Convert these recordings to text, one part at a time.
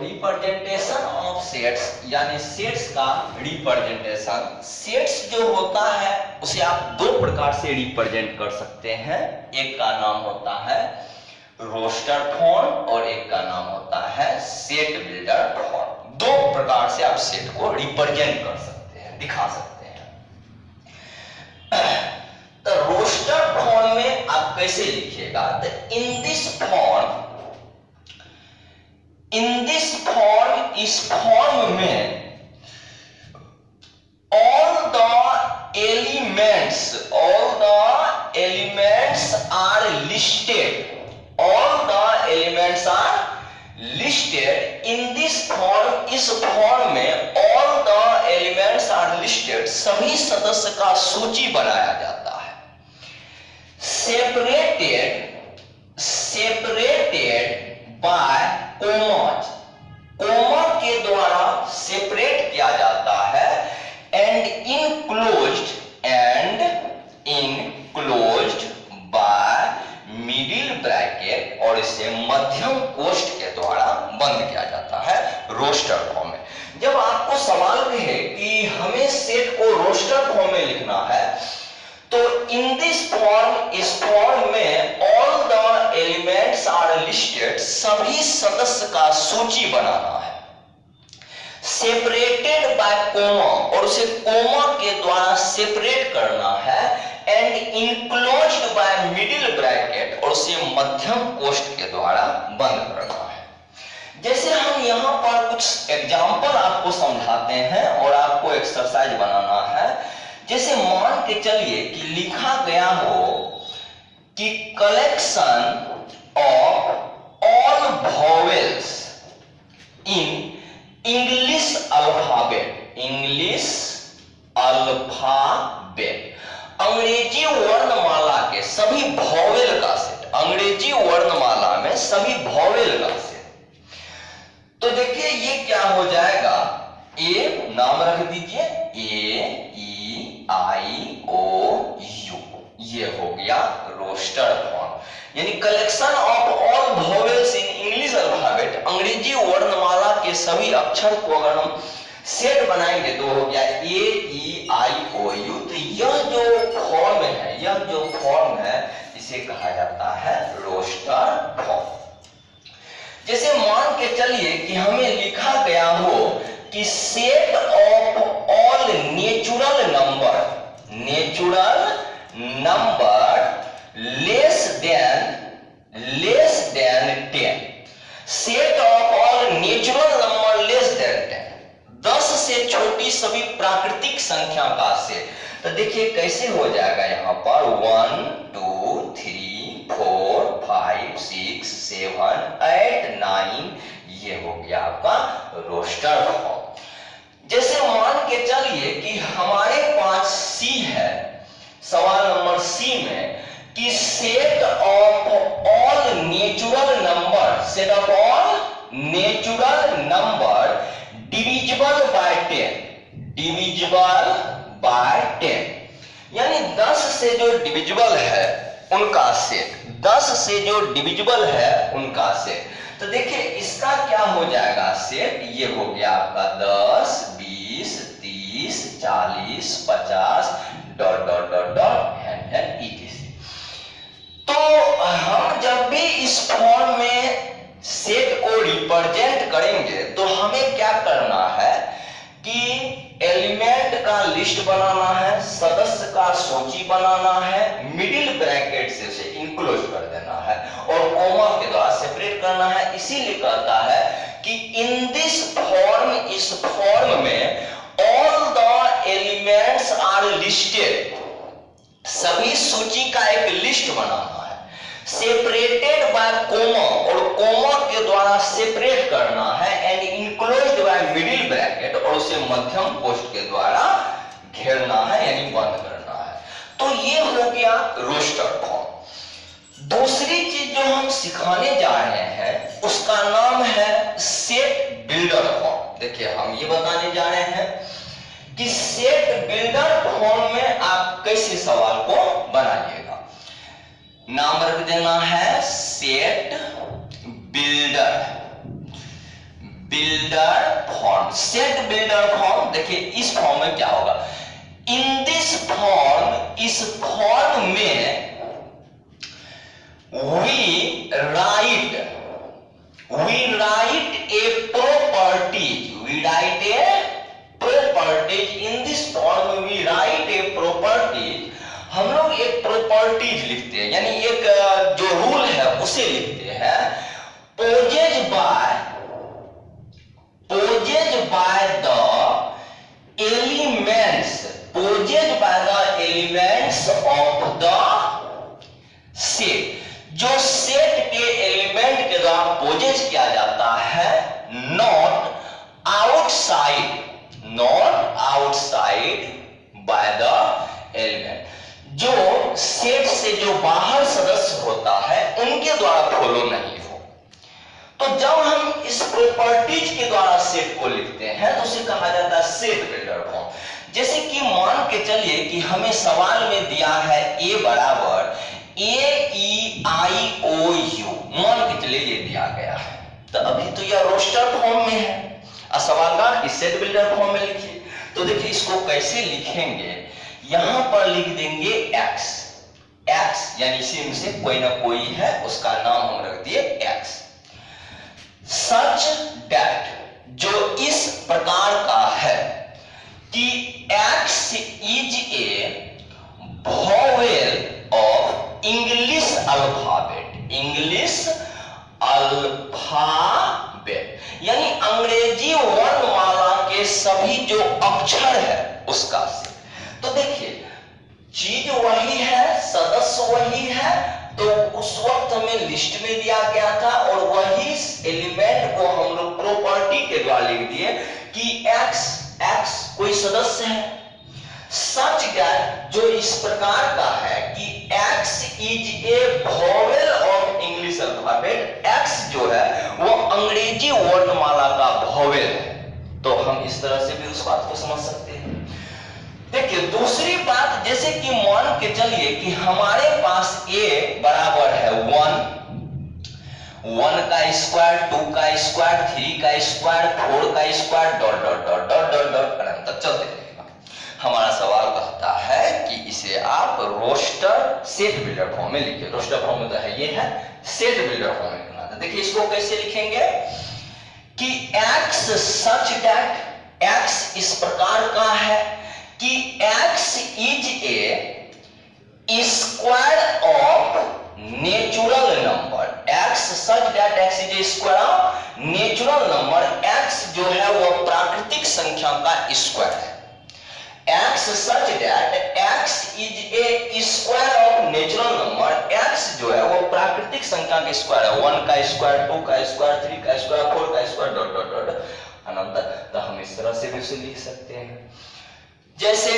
Representation of sets यानी sets का representation. Sets जो होता है उसे आप दो प्रकार से रिप्रेजेंट कर सकते हैं। एक का नाम होता है रोस्टर फॉर्म और एक का नाम होता है सेट बिल्डर फॉर्म। दो प्रकार से आप सेट को रिप्रेजेंट कर सकते हैं, दिखा सकते हैं। तो रोस्टर फॉर्म में आप कैसे लिखिएगा? इन दिस फॉर्म, इस फॉर्म में all the elements are listed in this form। इस फॉर्म में all the elements are listed, सभी सदस्य का सूची बनाया जाता है। separated by commas, कोमा के द्वारा सेपरेट किया जाता है। and enclosed by middle bracket, और इसे मध्यम कोष्ठ के द्वारा बंद किया जाता है रोस्टर फॉर्म में। जब आपको सवाल कहे कि हमें सेट को रोस्टर फॉर्म में लिखना है तो इन दिस फॉर्म, इस फॉर्म में all the elements are listed, सभी सदस्य का सूची बनाना है। सेपरेटेड बाय कोमा, और उसे कोमा के द्वारा सेपरेट करना है। And enclosed by middle bracket, और उसे मध्यम कोष्ठ के द्वारा बंद करना है। जैसे हम यहाँ पर कुछ एग्जाम्पल आपको समझाते हैं और आपको एक्सरसाइज बनाना है। जैसे मान के चलिए कि लिखा गया हो कि collection of all vowels in English alphabet, अंग्रेजी वर्णमाला के सभी वॉवेल का सेट, अंग्रेजी वर्णमाला में सभी वॉवेल का सेट। तो देखिए ये क्या हो जाएगा, ए नाम रख दीजिए, ए ई आई ओ यू, ये हो गया रोस्टर फॉर्म। यानी collection of all vowels in English alphabet, अंग्रेजी वर्णमाला के सभी अक्षर को अगर हम सेट बनाएंगे तो हो गया ए ई आई ओ यू। तो यह जो फॉर्म है इसे कहा जाता है रोस्टर फॉर्म। जैसे मान के चलिए कि हमें लिखा गया हो कि set of all natural number less than 10, set of all natural number less than 10, 10 से छोटी सभी प्राकृतिक संख्या का सेट। तो देखिए कैसे हो जाएगा, यहाँ पर 1 2 3 4 5 6 7 8 9, ये हो गया आपका रोस्टर फॉर्म। जैसे मान के चलिए कि हमारे पास सी है, सवाल नंबर सी में कि set of all natural number divisible by 10, यानी 10 से जो डिविजिबल है उनका सेट, 10 से जो डिविजिबल है उनका सेट। तो देखिए इसका क्या हो जाएगा सेट, ये हो गया आपका 10 20 30 40 50 ... एंड etc। तो हम जब भी इस फॉर्म में सेट को रिप्रेजेंट करेंगे तो हमें क्या करना है कि एलिमेंट का लिस्ट बनाना है, सदस्य का सूची बनाना है, मिडिल ब्रैकेट से उसे इनक्लोज कर देना है और कोमा के द्वारा सेपरेट करना है। इसीलिए कहता है कि इन दिस फॉर्म, इस फॉर्म में all the elements are listed, सभी सूची का एक लिस्ट बनाना है। सेपरेटेड बाय कोमा, और कोमा के द्वारा सेपरेट करना है। And enclosed by middle bracket, और उसे मध्यम कोष्ठ के द्वारा घेरना है यानी बंद करना है। तो ये हो गया रोस्टर फॉर्म। दूसरी चीज जो हम सिखाने जा रहे हैं उसका नाम है सेट बिल्डर फॉर्म। देखिए हम ये बताने जा रहे हैं कि सेट बिल्डर फॉर्म में आप कैसे सवाल को बनाइएगा। नाम रख देना है set builder builder form. Set builder form देखिए इस फॉर्म में क्या होगा, इन दिस फॉर्म, इस फॉर्म में we write a properties, we write a properties, in this form we write a properties, हम लोग एक प्रॉपर्टीज लिखते हैं, यानी एक जो रूल है उसे लिखते हैं, possessed by the elements, possessed by the elements of the set, जो सेट के एलिमेंट के द्वारा पोजेस किया जाता है, not outside by the element, जो सेट से जो बाहर सदस्य होता है उनके द्वारा फॉलो नहीं हो। तो जब हम इस प्रॉपर्टीज के द्वारा सेट को लिखते हैं तो उसे कहा जाता है सेट बिल्डर फॉर्म। जैसे कि मान के चलिए कि हमें सवाल में दिया है a बराबर AEIOU, मान के चलिए ये दिया गया है, तो अभी तो यह रोस्टर फॉर्म में है और सवाल का कि सेट बिल्डर फॉर्म में लिखिए। तो देखिए इसको कैसे लिखेंगे, यहां पर लिख देंगे x, यानी इसी में से कोई ना कोई है उसका नाम हम रख दिए x, सच दैट, जो इस प्रकार का है कि x is a vowel of English alphabet, यानी अंग्रेजी वर्णमाला के सभी जो अक्षर है उसका से। तो देखिए चीज वही है, सदस्य वही है, तो उस वक्त हमें लिस्ट में दिया गया था और वही एलिमेंट को हम लोग प्रॉपर्टी के द्वारा लिख दिए कि x कोई सदस्य है, सच दैट, जो इस प्रकार का है कि x is a vowel of English alphabet, x जो है वो अंग्रेजी वर्णमाला का वॉवेल है। तो हम इस तरह से भी उस बात को समझ सकते हैं। देखिए दूसरी बात, जैसे कि मान के चलिए कि हमारे पास a बराबर है 1 का स्क्वायर, 2 का स्क्वायर, 3 का स्क्वायर, 4 का square, dot dot dot dot dot dot अनंत तक चलते रहेगा। हमारा सवाल कहता है कि इसे आप रोस्टर सेट बिल्डर फॉर्म में लिखिए। रोस्टर फॉर्म में तो है, ये है सेट बिल्डर फॉर्म में लिखना है। देखिए इसको कैसे लिखेंगे कि x सच दैट, x इस प्रकार का है कि x is a square of natural number, x such that x is a square of natural number, x जो है वो प्राकृतिक संख्या का स्क्वायर है। x such that x is a square of natural number, x जो है वो प्राकृतिक संख्या का स्क्वायर है, 1 का स्क्वायर, 2 का स्क्वायर, 3 का स्क्वायर, 4 का स्क्वायर, डॉट डॉट डॉट अनंत। तो हम इस तरह से भी उसे लिख सकते हैं। जैसे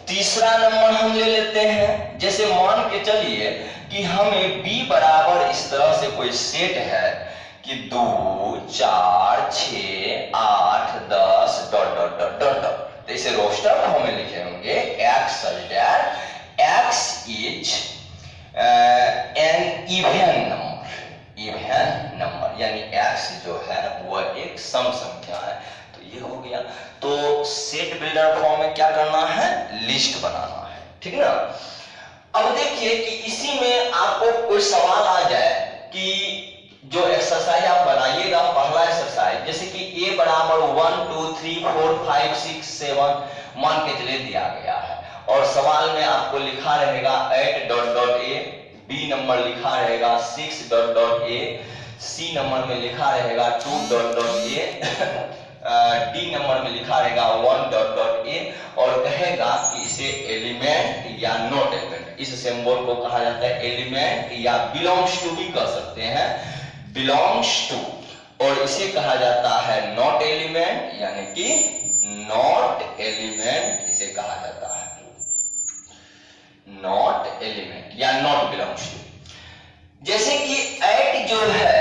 तीसरा नंबर हम ले लेते हैं, जैसे मान के चलिए कि हमें b बराबर इस तरह से कोई सेट है कि 2 4 6 8 10 dot dot dot dot dot, तो इसे रोस्टर फॉर्म में लिखे होंगे x such that x is an even number, यानी x जो है वह एक सम संख्या है। तो ये हो गया। तो सेट बिल्डर फॉर्म में क्या करना है, लिस्ट बनाना है, ठीक ना। अब देखिए कि इसी में आपको कोई सवाल आ जाए कि जो एक्सरसाइज आप बनाइएगा, पहला एक्सरसाइज जैसे कि a बराबर 1 2 3 4 5 6 7 मान के चलिए दिया गया है और सवाल में आपको लिखा रहेगा 8 dot dot a, b number लिखा रहेगा 6 dot dot a, c number में लिखा रहेगा 2 dot dot a, d number में लिखा रहेगा 1 डॉट डॉट a और कहेगा कि इसे एलिमेंट या नॉट एलिमेंट, इस सिंबल को कहा जाता है एलिमेंट या बिलोंग्स टू भी कह सकते हैं, बिलोंग्स टू, और इसे कहा जाता है नॉट एलिमेंट, यानी कि नॉट एलिमेंट इसे कहा जाता है, नॉट एलिमेंट या नॉट बिलोंग्स टू। जैसे कि 8 जो है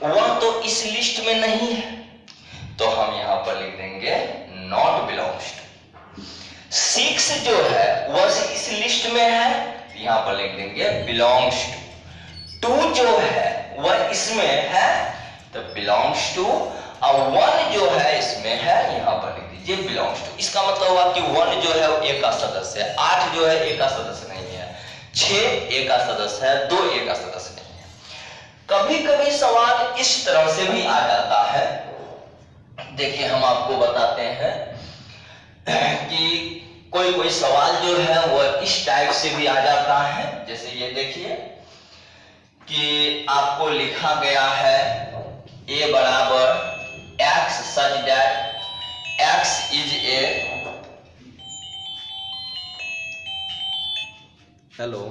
वह तो इस लिस्ट में नहीं है, तो हम यहां पर लिख देंगे नॉट बिलोंग्स टू। 6 जो है वह इस लिस्ट में है, यहां पर लिख देंगे बिलोंग्स टू। 2 जो है वह इसमें है तो बिलोंग्स टू, और 1 जो है इसमें है यहाँ पर लिख दीजिए बिलोंग्स टू। इसका मतलब हुआ कि 1 जो है वो ए का सदस्य है, 8 जो है ए का सदस्य नहीं है, 6 ए का सदस्य है, 2 ए का सदस्य नहीं है। कभी कभी सवाल इस तरह से भी आ जाता है, देखिए हम आपको बताते हैं कि कोई कोई सवाल जो है वह इस टाइप से भी आ जाता है। जैसे ये देखिए कि आपको लिखा गया है a बराबर x such that x is a hello